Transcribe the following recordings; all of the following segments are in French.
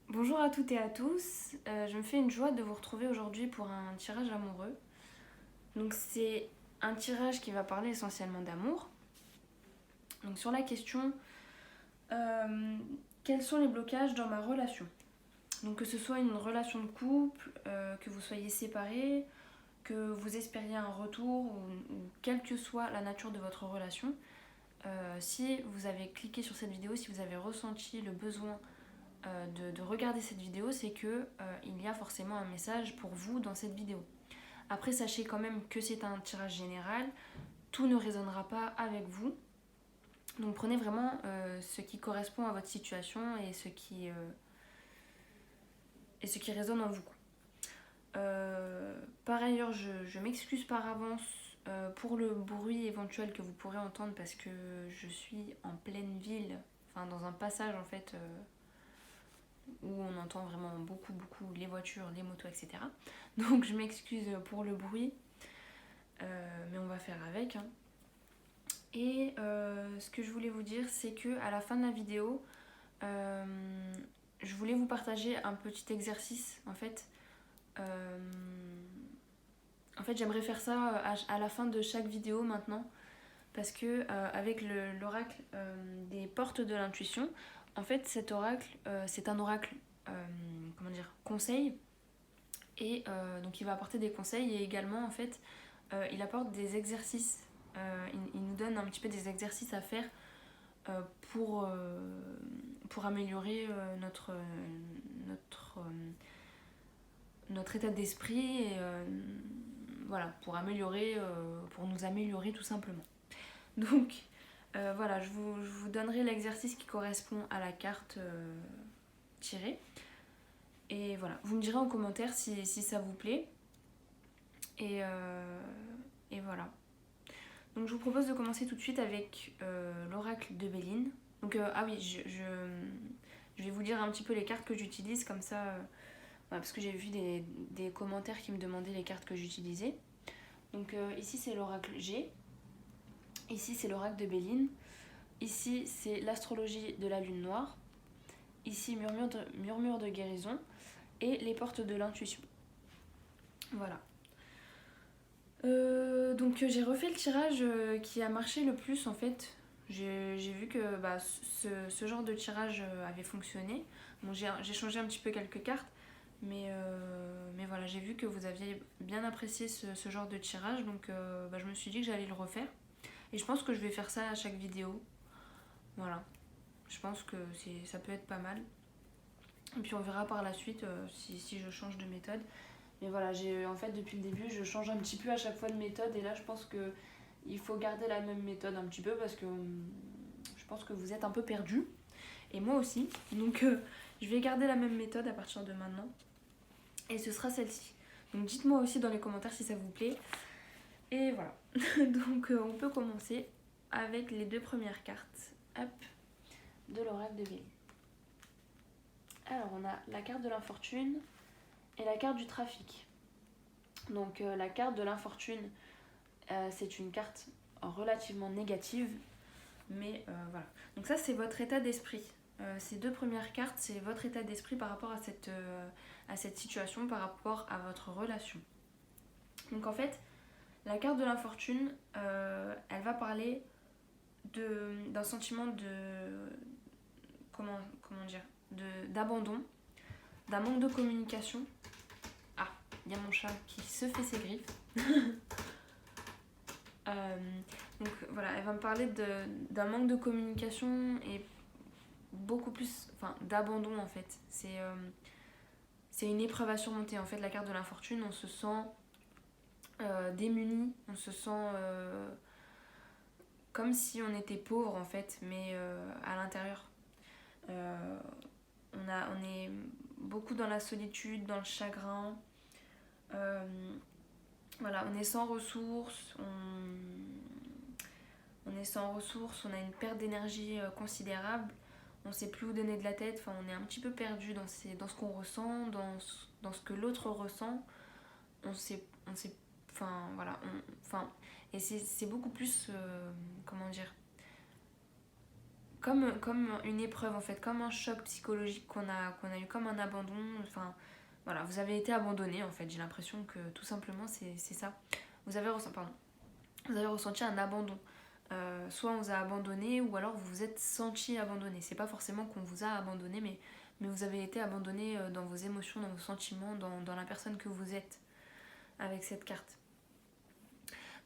Bonjour à toutes et à tous, je me fais une joie de vous retrouver aujourd'hui pour un tirage amoureux. Donc c'est un tirage qui va parler essentiellement d'amour. Donc sur la question euh, quels sont les blocages dans ma relation. Donc que ce soit une relation de couple, que vous soyez séparés, que vous espériez un retour ou quelle que soit la nature de votre relation, si vous avez cliqué sur cette vidéo, si vous avez ressenti le besoin de regarder cette vidéo, c'est que il y a forcément un message pour vous dans cette vidéo. Après, sachez quand même que c'est un tirage général, tout ne résonnera pas avec vous. Donc prenez vraiment ce qui correspond à votre situation et ce qui résonne en vous. Par ailleurs, je m'excuse par avance pour le bruit éventuel que vous pourrez entendre parce que je suis en pleine ville, enfin dans un passage en fait où on entend vraiment beaucoup les voitures, les motos, etc. Donc je m'excuse pour le bruit, mais on va faire avec, hein. Et ce que je voulais vous dire, c'est que à la fin de la vidéo, euh, je voulais vous partager un petit exercice. En fait, j'aimerais faire ça à la fin de chaque vidéo maintenant, parce que avec l'oracle des portes de l'intuition, en fait, cet oracle, c'est un oracle, comment dire, conseil. Et donc il va apporter des conseils et également en fait il apporte des exercices. Il nous donne un petit peu des exercices à faire euh, pour, euh, pour améliorer notre état d'esprit et voilà, pour nous améliorer tout simplement. Donc voilà, je vous donnerai l'exercice qui correspond à la carte tirée. Et voilà, vous me direz en commentaire si ça vous plaît. Et, euh, et voilà. Donc je vous propose de commencer tout de suite avec l'oracle de Béline. Donc ah oui, je vais vous dire un petit peu les cartes que j'utilise comme ça, voilà, parce que j'ai vu des commentaires qui me demandaient les cartes que j'utilisais. Donc ici c'est l'oracle G, ici c'est l'oracle de Béline, ici c'est l'astrologie de la lune noire, ici murmure de guérison et les portes de l'intuition. Voilà. Donc j'ai refait le tirage qui a marché le plus en fait. J'ai vu que bah, ce genre de tirage avait fonctionné. Bon, j'ai changé un petit peu quelques cartes, mais voilà, j'ai vu que vous aviez bien apprécié ce genre de tirage, donc bah, je me suis dit que j'allais le refaire. Et je pense que je vais faire ça à chaque vidéo. Voilà, je pense que ça peut être pas mal. Et puis on verra par la suite si je change de méthode. Mais voilà, en fait depuis le début, je change un petit peu à chaque fois de méthode et là je pense que il faut garder la même méthode un petit peu parce que je pense que vous êtes un peu perdus et moi aussi. Donc je vais garder la même méthode à partir de maintenant et ce sera celle-ci. Donc dites-moi aussi dans les commentaires si ça vous plaît. Et voilà. Donc on peut commencer avec les deux premières cartes. Hop, de l'oracle de Béline. Alors on a la carte de l'infortune et la carte du trafic. Donc la carte de l'infortune, c'est une carte relativement négative, mais voilà. Donc ça, c'est votre état d'esprit. Ces deux premières cartes, c'est votre état d'esprit par rapport à cette situation, par rapport à votre relation. Donc en fait, la carte de l'infortune, elle va parler d'un sentiment de... comment dire, d'abandon, d'un manque de communication. Ah, il y a mon chat qui se fait ses griffes. Euh, donc voilà, elle va me parler d'un manque de communication et beaucoup plus, enfin d'abandon en fait. C'est une épreuve à surmonter. En fait, la carte de l'infortune, on se sent démuni, on se sent comme si on était pauvre en fait, mais à l'intérieur. Euh, on est beaucoup dans la solitude, dans le chagrin. Euh, voilà, on est sans ressources, on est sans ressources, on a une perte d'énergie considérable, on ne sait plus où donner de la tête, enfin, on est un petit peu perdu dans ce qu'on ressent, dans ce que l'autre ressent. On sait, enfin voilà, et c'est beaucoup plus, comment dire, comme une épreuve en fait, comme un choc psychologique qu'on a eu, comme un abandon. Enfin, voilà, vous avez été abandonné en fait. J'ai l'impression que tout simplement c'est ça. Vous avez ressenti un abandon. Soit on vous a abandonné ou alors vous vous êtes senti abandonné. C'est pas forcément qu'on vous a abandonné, mais vous avez été abandonné dans vos émotions, dans vos sentiments, dans la personne que vous êtes avec cette carte.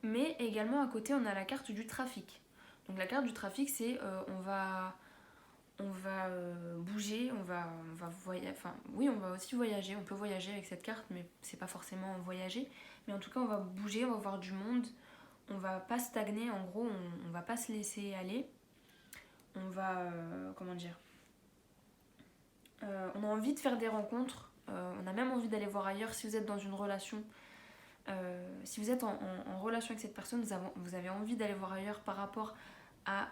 Mais également à côté, on a la carte du trafic. Donc la carte du trafic, c'est on va bouger, on va voyager. Enfin, oui, on va aussi voyager. On peut voyager avec cette carte, mais c'est pas forcément voyager. Mais en tout cas, on va bouger, on va voir du monde. On va pas stagner. En gros, on va pas se laisser aller. On va comment dire on a envie de faire des rencontres. On a même envie d'aller voir ailleurs. Si vous êtes dans une relation, si vous êtes en relation avec cette personne, vous avez envie d'aller voir ailleurs par rapport à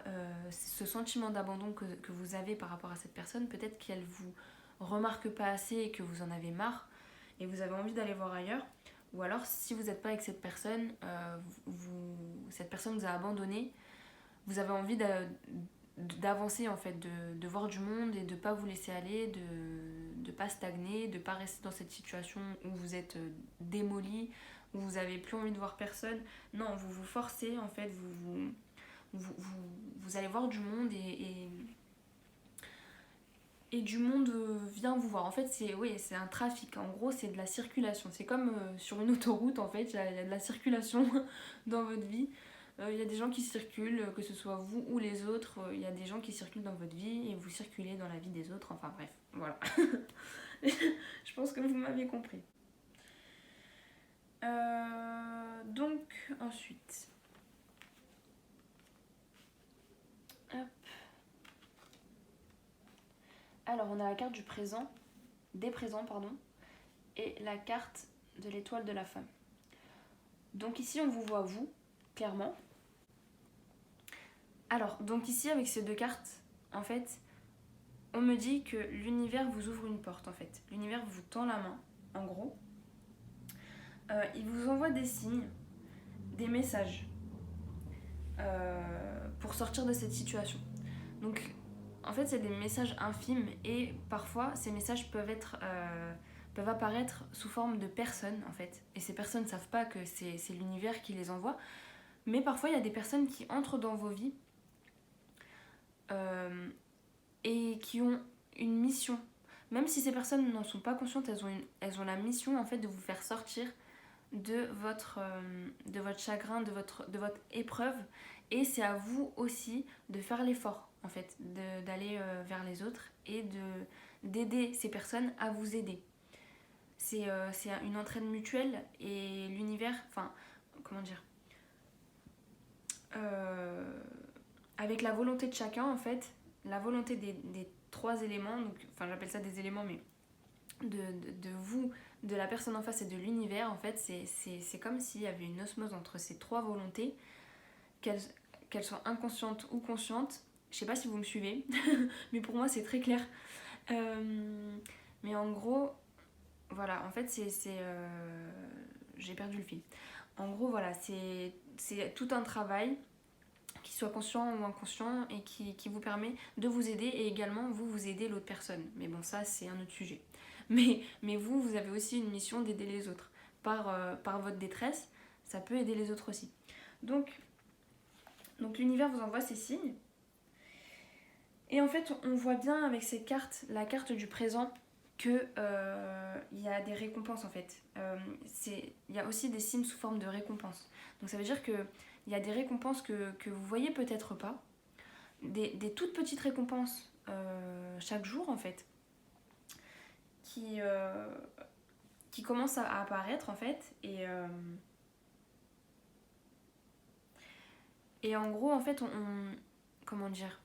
ce sentiment d'abandon que vous avez par rapport à cette personne. Peut-être qu'elle vous remarque pas assez et que vous en avez marre et vous avez envie d'aller voir ailleurs. Ou alors, si vous n'êtes pas avec cette personne, cette personne vous a abandonné, vous avez envie d'avancer en fait, de voir du monde et de pas vous laisser aller, de pas stagner, de pas rester dans cette situation où vous êtes démoli, où vous avez plus envie de voir personne. Non, vous vous forcez en fait, vous allez voir du monde et du monde vient vous voir. En fait, c'est un trafic. En gros, c'est de la circulation. C'est comme sur une autoroute, en fait, il y a de la circulation dans votre vie. Il y a des gens qui circulent, que ce soit vous ou les autres. Il y a des gens qui circulent dans votre vie et vous circulez dans la vie des autres. Enfin bref, voilà. Je pense que vous m'avez compris. Donc, ensuite. Hop. Alors, on a la carte du présent, des présents, pardon, et la carte de l'étoile de la femme. Donc ici, on vous voit vous, clairement. Alors, donc ici, avec ces deux cartes, en fait, on me dit que l'univers vous ouvre une porte, en fait. L'univers vous tend la main, en gros. Il vous envoie des signes, des messages pour sortir de cette situation. Donc, en fait, c'est des messages infimes et parfois, ces messages peuvent apparaître sous forme de personnes, en fait. Et ces personnes ne savent pas que c'est l'univers qui les envoie. Mais parfois, il y a des personnes qui entrent dans vos vies et qui ont une mission. Même si ces personnes n'en sont pas conscientes, elles ont la mission, en fait, de vous faire sortir de votre chagrin, de votre épreuve. Et c'est à vous aussi de faire l'effort, en fait, d'aller vers les autres et d'aider ces personnes à vous aider. C'est une entraide mutuelle et l'univers, enfin, comment dire, avec la volonté de chacun, en fait, la volonté des trois éléments, donc, enfin j'appelle ça des éléments, mais de vous, de la personne en face et de l'univers, en fait, c'est comme s'il y avait une osmose entre ces trois volontés, qu'elles soient inconscientes ou conscientes. Je sais pas si vous me suivez, mais pour moi c'est très clair. Mais en gros, voilà, en fait j'ai perdu le fil. En gros, voilà, c'est tout un travail, qui soit conscient ou inconscient, et qui vous permet de vous aider et également vous aider l'autre personne. Mais bon, ça c'est un autre sujet. Mais vous avez aussi une mission d'aider les autres. Par votre détresse, ça peut aider les autres aussi. Donc l'univers vous envoie ces signes. Et en fait, on voit bien avec ces cartes, la carte du présent, qu'il y a des récompenses en fait. Il y a aussi des signes sous forme de récompenses. Donc ça veut dire qu'il y a des récompenses que vous voyez peut-être pas. Des toutes petites récompenses chaque jour en fait. Qui commencent à apparaître en fait. Et en gros en fait comment dire,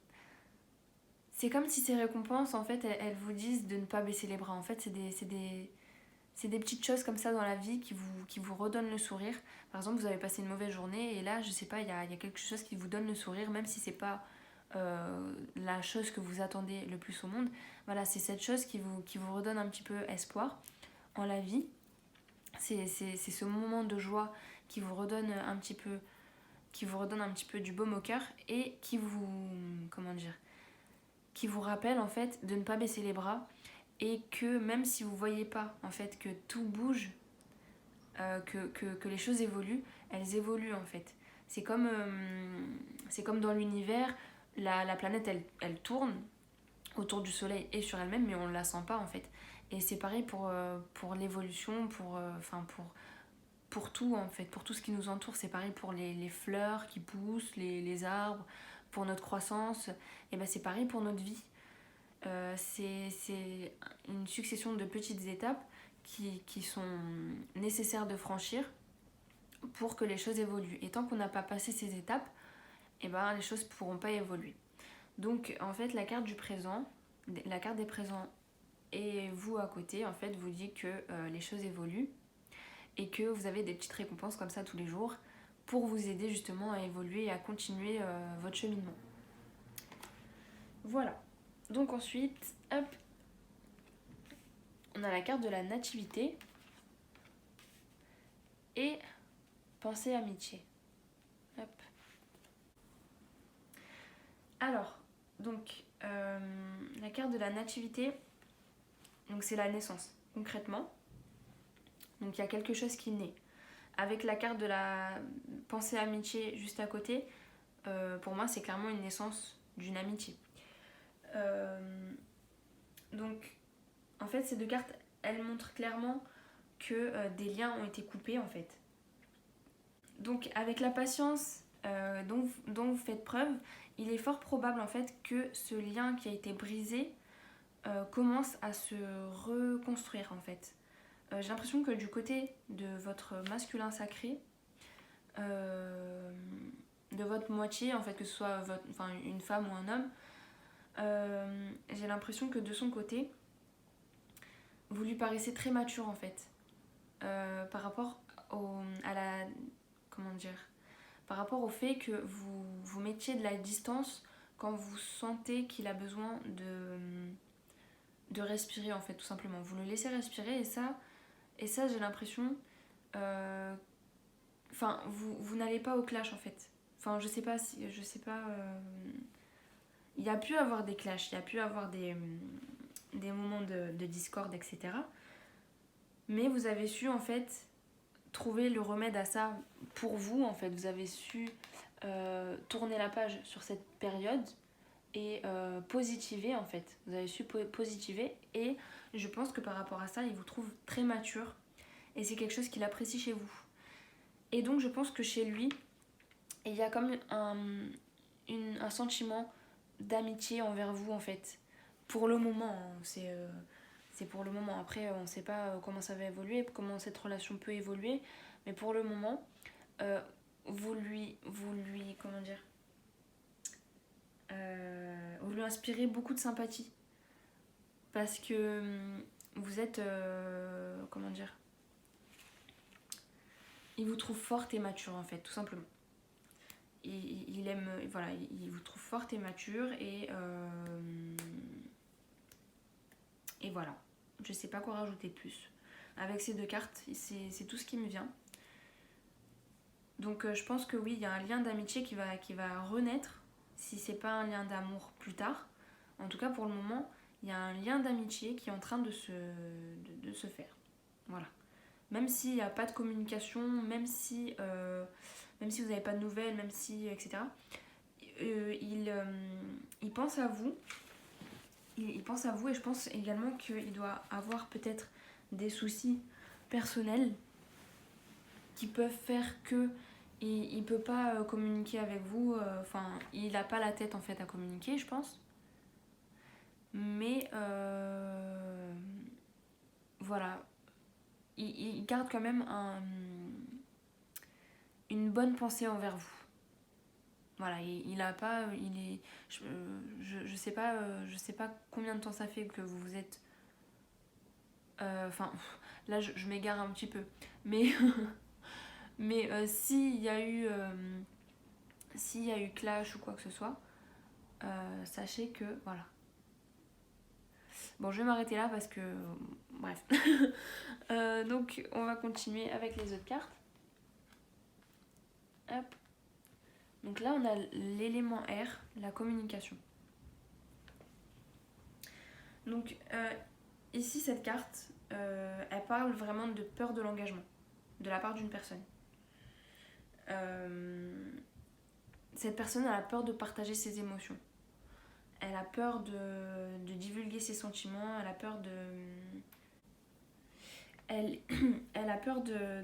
c'est comme si ces récompenses en fait elles vous disent de ne pas baisser les bras. En fait c'est des petites choses comme ça dans la vie qui vous redonnent le sourire. Par exemple, vous avez passé une mauvaise journée et là je sais pas, il y a quelque chose qui vous donne le sourire, même si c'est pas la chose que vous attendez le plus au monde. Voilà, c'est cette chose qui vous redonne un petit peu espoir en la vie. C'est ce moment de joie qui vous redonne un petit peu du baume au cœur et qui vous, comment dire, qui vous rappelle en fait de ne pas baisser les bras et que même si vous voyez pas en fait que tout bouge, que les choses évoluent, elles évoluent en fait. C'est comme dans l'univers, la planète elle tourne autour du soleil et sur elle-même, mais on ne la sent pas en fait. Et c'est pareil pour l'évolution, pour tout en fait, pour tout ce qui nous entoure. C'est pareil pour les fleurs qui poussent, les arbres, pour notre croissance. Et ben c'est pareil pour notre vie. C'est une succession de petites étapes qui sont nécessaires de franchir pour que les choses évoluent. Et tant qu'on n'a pas passé ces étapes, et ben les choses ne pourront pas évoluer. Donc en fait la carte du présent, la carte des présents et vous à côté en fait vous dit que les choses évoluent et que vous avez des petites récompenses comme ça tous les jours pour vous aider justement à évoluer et à continuer votre cheminement. Voilà. Donc ensuite, hop, on a la carte de la nativité et pensée amitié. Hop. Alors, donc la carte de la nativité, donc c'est la naissance concrètement. Donc il y a quelque chose qui naît. Avec la carte de la pensée amitié juste à côté, pour moi c'est clairement une naissance d'une amitié. Donc en fait ces deux cartes elles montrent clairement que des liens ont été coupés en fait. Donc avec la patience dont vous faites preuve, il est fort probable en fait que ce lien qui a été brisé commence à se reconstruire en fait. J'ai l'impression que du côté de votre masculin sacré, de votre moitié, en fait, que ce soit une femme ou un homme, j'ai l'impression que de son côté, vous lui paraissez très mature en fait, par rapport comment dire, par rapport au fait que vous mettiez de la distance quand vous sentez qu'il a besoin de respirer en fait, tout simplement. Vous le laissez respirer et ça j'ai l'impression, vous n'allez pas au clash en fait. Enfin, je sais pas. Il y a pu avoir des clashs, il y a pu avoir des moments de discorde, etc. Mais vous avez su en fait trouver le remède à ça pour vous en fait. Vous avez su tourner la page sur cette période et positiver en fait. Vous avez su positiver et je pense que par rapport à ça, il vous trouve très mature et c'est quelque chose qu'il apprécie chez vous. Et donc je pense que chez lui, il y a comme un sentiment d'amitié envers vous en fait. Pour le moment, hein, c'est pour le moment. Après, on ne sait pas comment ça va évoluer, comment cette relation peut évoluer. Mais pour le moment, vous lui comment dire, vous lui inspirez beaucoup de sympathie. Parce que vous êtes, comment dire, il vous trouve forte et mature en fait, tout simplement. Il aime, voilà, il vous trouve forte et mature et voilà. Je sais pas quoi rajouter de plus. Avec ces deux cartes, c'est tout ce qui me vient. Donc je pense que oui, il y a un lien d'amitié qui va renaître, si c'est pas un lien d'amour plus tard. En tout cas, pour le moment, il y a un lien d'amitié qui est en train de se faire. Voilà. Même s'il n'y a pas de communication, même si vous n'avez pas de nouvelles, même si, etc. Il pense à vous. Il pense à vous et je pense également qu'il doit avoir peut-être des soucis personnels qui peuvent faire que il peut pas communiquer avec vous. Il n'a pas la tête en fait à communiquer, je pense. Mais voilà. Il garde quand même une bonne pensée envers vous. Voilà, il a pas, il est, je sais pas combien de temps ça fait que vous vous êtes, là je m'égare un petit peu, mais s'il y a eu clash ou quoi que ce soit, sachez que voilà. Bon, je vais m'arrêter là parce que bref. Donc on va continuer avec les autres cartes. Hop. Donc là, on a l'élément R, la communication. Donc ici, cette carte, elle parle vraiment de peur de l'engagement de la part d'une personne. Cette personne a peur de partager ses émotions. Elle a peur de divulguer ses sentiments, elle a peur de... Elle, elle a peur de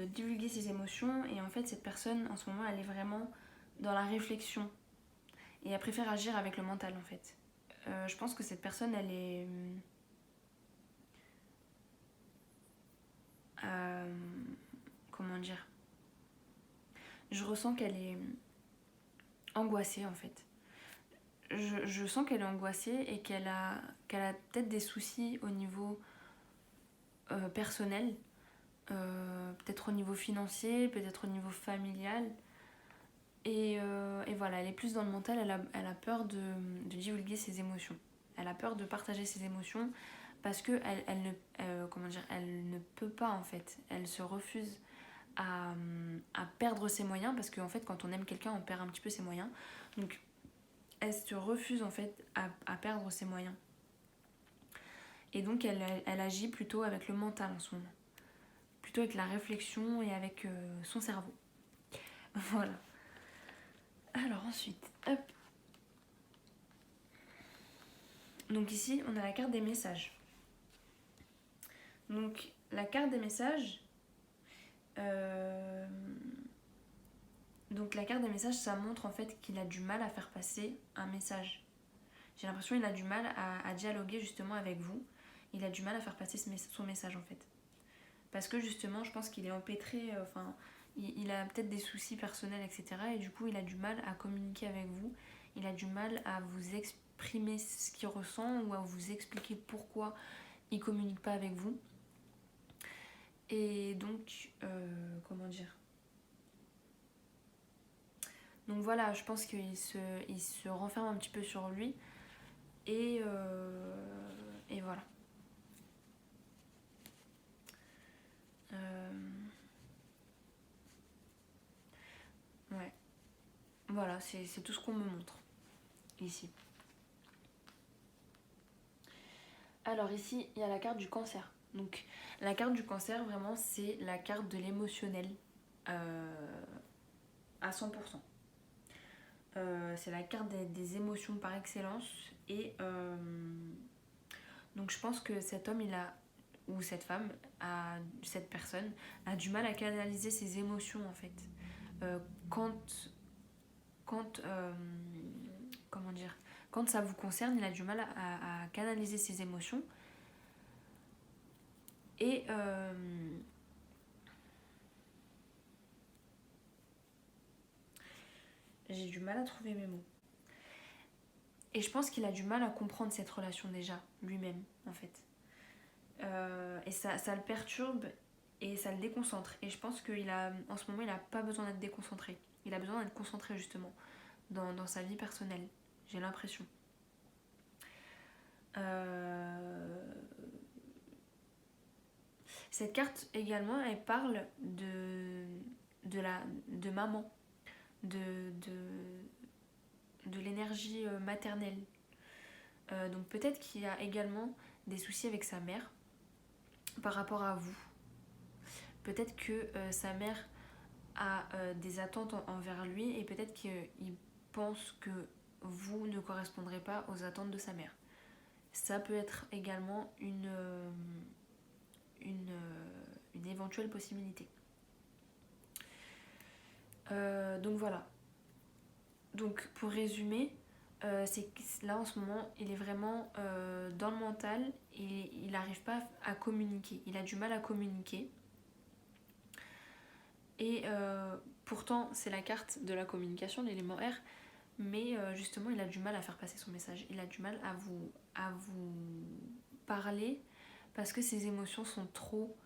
divulguer ses émotions et en fait cette personne en ce moment elle est vraiment dans la réflexion et elle préfère agir avec le mental en fait. Je pense que cette personne elle est... comment dire, je ressens qu'elle est angoissée en fait. Je sens qu'elle est angoissée et qu'elle a peut-être des soucis au niveau personnel, peut-être au niveau financier, peut-être au niveau familial. Et voilà, elle est plus dans le mental, elle a peur de divulguer ses émotions. Elle a peur de partager ses émotions parce qu'elle elle ne, comment dire, elle ne peut pas en fait. Elle se refuse à perdre ses moyens parce qu'en fait quand on aime quelqu'un on perd un petit peu ses moyens. Donc elle se refuse en fait à perdre ses moyens. Et donc elle agit plutôt avec le mental en ce moment. Plutôt avec la réflexion et avec son cerveau. Voilà. Alors ensuite, hop. Donc ici, on a la carte des messages. Donc la carte des messages, donc la carte des messages, ça montre en fait qu'il a du mal à faire passer un message. J'ai l'impression qu'il a du mal à dialoguer justement avec vous. Il a du mal à faire passer son message en fait. Parce que justement, je pense qu'il est empêtré, enfin, il a peut-être des soucis personnels, etc. Et du coup, il a du mal à communiquer avec vous. Il a du mal à vous exprimer ce qu'il ressent ou à vous expliquer pourquoi il communique pas avec vous. Et donc, comment dire ? Donc voilà, je pense qu'il se renferme un petit peu sur lui. Et voilà. Ouais. Voilà, c'est tout ce qu'on me montre ici. Alors ici, il y a la carte du cancer. Donc la carte du cancer, vraiment, c'est la carte de l'émotionnel à 100%. C'est la carte des émotions par excellence. Et donc je pense que cet homme, ou cette femme, cette personne, a du mal à canaliser ses émotions en fait. Euh, quand comment dire, quand ça vous concerne, il a du mal à canaliser ses émotions. Et j'ai du mal à trouver mes mots. Et je pense qu'il a du mal à comprendre cette relation déjà, lui-même, en fait. Et ça le perturbe et ça le déconcentre. Et je pense qu'en ce moment, il n'a pas besoin d'être déconcentré. Il a besoin d'être concentré, justement, dans sa vie personnelle. J'ai l'impression. Cette carte, également, elle parle de maman, de l'énergie maternelle. Donc peut-être qu'il y a également des soucis avec sa mère par rapport à vous. Peut-être que sa mère a des attentes envers lui et peut-être qu'il pense que vous ne correspondrez pas aux attentes de sa mère. Ça peut être également une éventuelle possibilité. Donc voilà. Donc pour résumer, c'est là en ce moment il est vraiment dans le mental et il n'arrive pas à communiquer, il a du mal à communiquer et pourtant c'est la carte de la communication, l'élément R, mais justement il a du mal à faire passer son message, il a du mal à vous parler parce que ses émotions sont trop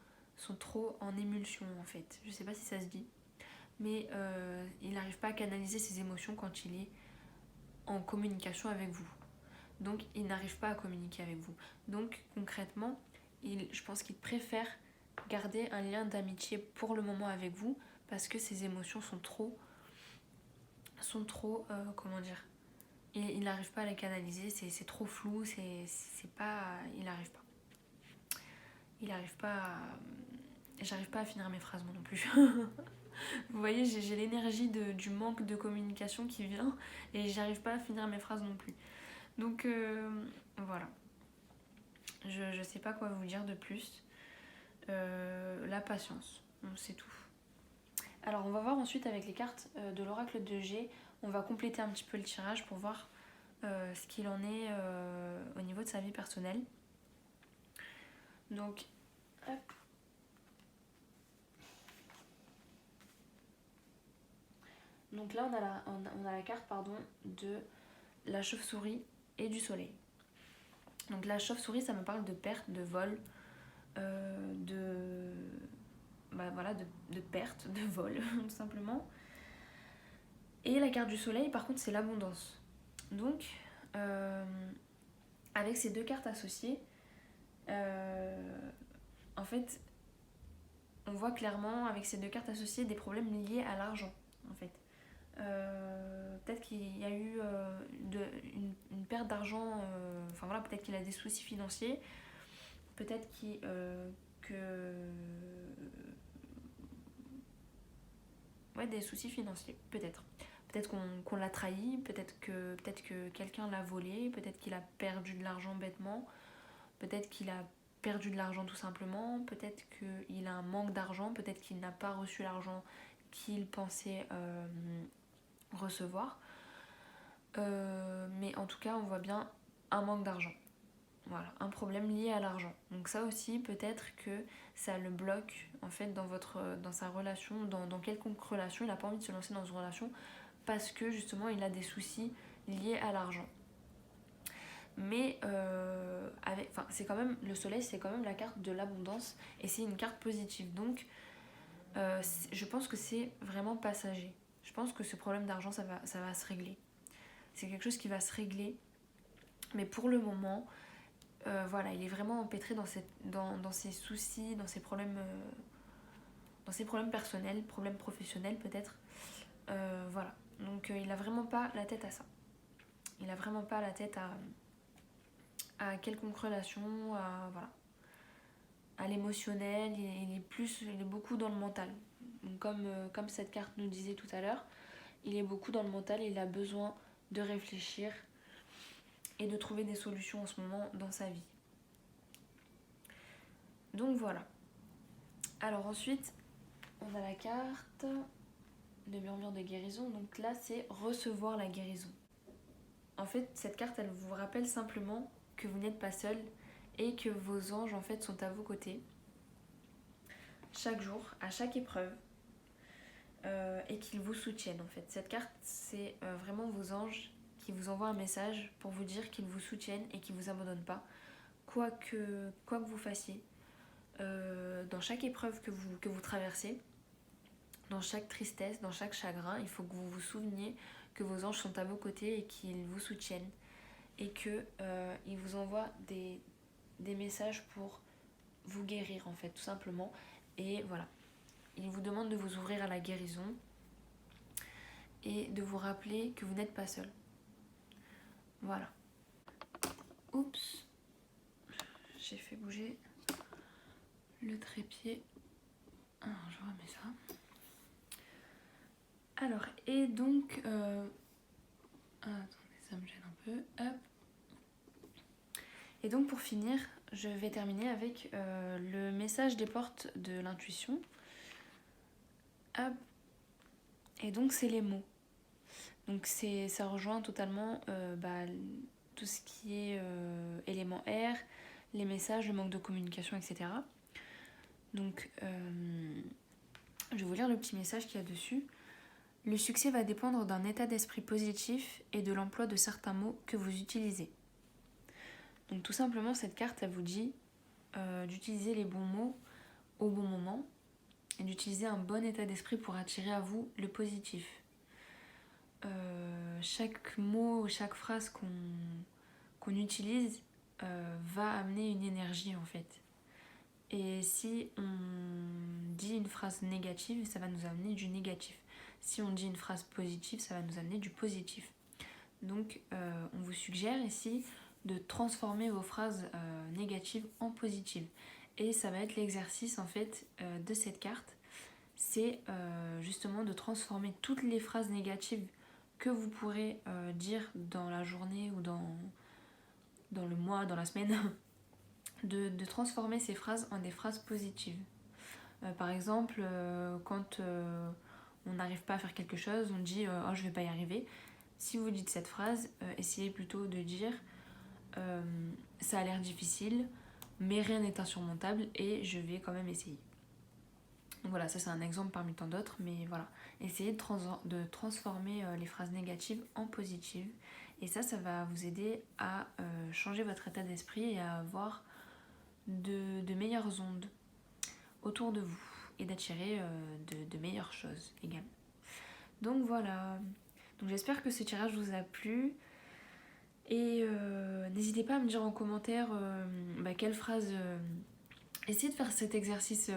en émulsion en fait, je sais pas si ça se dit, mais il n'arrive pas à canaliser ses émotions quand il est en communication avec vous. Donc il n'arrive pas à communiquer avec vous. Donc concrètement, je pense qu'il préfère garder un lien d'amitié pour le moment avec vous parce que ses émotions sont trop comment dire, il n'arrive pas à les canaliser, c'est trop flou, c'est pas... Il n'arrive pas. Il n'arrive pas à... J'arrive pas à finir mes phrases moi non plus. Vous voyez, j'ai l'énergie du manque de communication qui vient et j'arrive pas à finir mes phrases non plus. Donc voilà. Je sais pas quoi vous dire de plus. La patience, c'est tout. Alors on va voir ensuite avec les cartes de l'oracle de G. On va compléter un petit peu le tirage pour voir ce qu'il en est au niveau de sa vie personnelle. Donc, hop. Donc là on a la carte de la chauve-souris et du soleil. Donc la chauve-souris, ça me parle de perte, de vol, de perte, de vol, tout simplement. Et la carte du soleil, par contre, c'est l'abondance. Donc, avec ces deux cartes associées, en fait, on voit clairement avec ces deux cartes associées des problèmes liés à l'argent, en fait. Peut-être qu'il y a eu une perte d'argent, enfin voilà, peut-être qu'il a des soucis financiers, peut-être des soucis financiers, peut-être. Peut-être qu'on l'a trahi, peut-être que quelqu'un l'a volé, peut-être qu'il a perdu de l'argent bêtement, peut-être qu'il a perdu de l'argent tout simplement, peut-être qu'il a un manque d'argent, peut-être qu'il n'a pas reçu l'argent qu'il pensait recevoir. Mais en tout cas, on voit bien un manque d'argent. Voilà, un problème lié à l'argent. Donc ça aussi, peut-être que ça le bloque en fait dans sa relation, dans quelconque relation. Il n'a pas envie de se lancer dans une relation parce que justement il a des soucis liés à l'argent. Mais c'est quand même, le soleil, c'est quand même la carte de l'abondance et c'est une carte positive. Donc je pense que c'est vraiment passager. Je pense que ce problème d'argent, ça va se régler. C'est quelque chose qui va se régler. Mais pour le moment, voilà, il est vraiment empêtré dans ses soucis, dans ses problèmes personnels, problèmes professionnels peut-être. Voilà. Donc il n'a vraiment pas la tête à ça. Il n'a vraiment pas la tête à quelconque relation, à l'émotionnel. Il est beaucoup dans le mental. Donc, comme cette carte nous disait tout à l'heure, il est beaucoup dans le mental et il a besoin de réfléchir et de trouver des solutions en ce moment dans sa vie. Donc voilà. Alors ensuite, on a la carte de murmure de guérison. Donc là, c'est recevoir la guérison. En fait, cette carte, elle vous rappelle simplement que vous n'êtes pas seul et que vos anges, en fait, sont à vos côtés. Chaque jour, à chaque épreuve. Et qu'ils vous soutiennent, en fait. Cette carte, c'est vraiment vos anges qui vous envoient un message pour vous dire qu'ils vous soutiennent et qu'ils ne vous abandonnent pas. Quoi que vous fassiez, dans chaque épreuve que vous traversez, dans chaque tristesse, dans chaque chagrin, il faut que vous vous souveniez que vos anges sont à vos côtés et qu'ils vous soutiennent et qu'ils vous envoient des messages pour vous guérir en fait, tout simplement. Et voilà, ils vous demandent de vous ouvrir à la guérison et de vous rappeler que vous n'êtes pas seul. Voilà. Oups, j'ai fait bouger le trépied. Alors, je remets ça. Alors, et donc... attendez, ça me gêne un peu. Hop. Et donc, pour finir, je vais terminer avec le message des portes de l'intuition. Hop. Et donc, c'est les mots. Donc, ça rejoint totalement tout ce qui est élément R, les messages, le manque de communication, etc. Donc, je vais vous lire le petit message qu'il y a dessus. Le succès va dépendre d'un état d'esprit positif et de l'emploi de certains mots que vous utilisez. Donc tout simplement, cette carte, elle vous dit d'utiliser les bons mots au bon moment et d'utiliser un bon état d'esprit pour attirer à vous le positif. Chaque mot, chaque phrase qu'on utilise va amener une énergie en fait. Et si on dit une phrase négative, ça va nous amener du négatif. Si on dit une phrase positive, ça va nous amener du positif. Donc on vous suggère ici de transformer vos phrases négatives en positives. Et ça va être l'exercice en fait de cette carte. C'est justement de transformer toutes les phrases négatives que vous pourrez dire dans la journée ou dans le mois, dans la semaine, de transformer ces phrases en des phrases positives. Par exemple, quand on n'arrive pas à faire quelque chose, on dit oh je vais pas y arriver. Si vous dites cette phrase, essayez plutôt de dire ça a l'air difficile, mais rien n'est insurmontable et je vais quand même essayer. Donc voilà, ça c'est un exemple parmi tant d'autres, mais voilà, essayez de transformer les phrases négatives en positives. Et ça va vous aider à changer votre état d'esprit et à avoir de meilleures ondes autour de vous et d'attirer de meilleures choses également. Donc voilà, donc j'espère que ce tirage vous a plu. Et n'hésitez pas à me dire en commentaire quelle phrase... essayez de faire cet exercice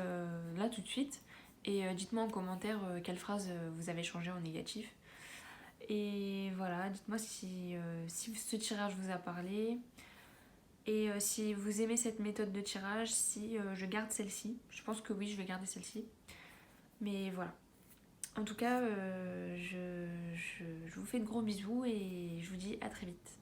là tout de suite. Et dites-moi en commentaire quelle phrase vous avez changé en négatif. Et voilà, dites-moi si ce tirage vous a parlé. Et si vous aimez cette méthode de tirage, si je garde celle-ci. Je pense que oui, je vais garder celle-ci. Mais voilà. En tout cas, je vous fais de gros bisous et je vous dis à très vite.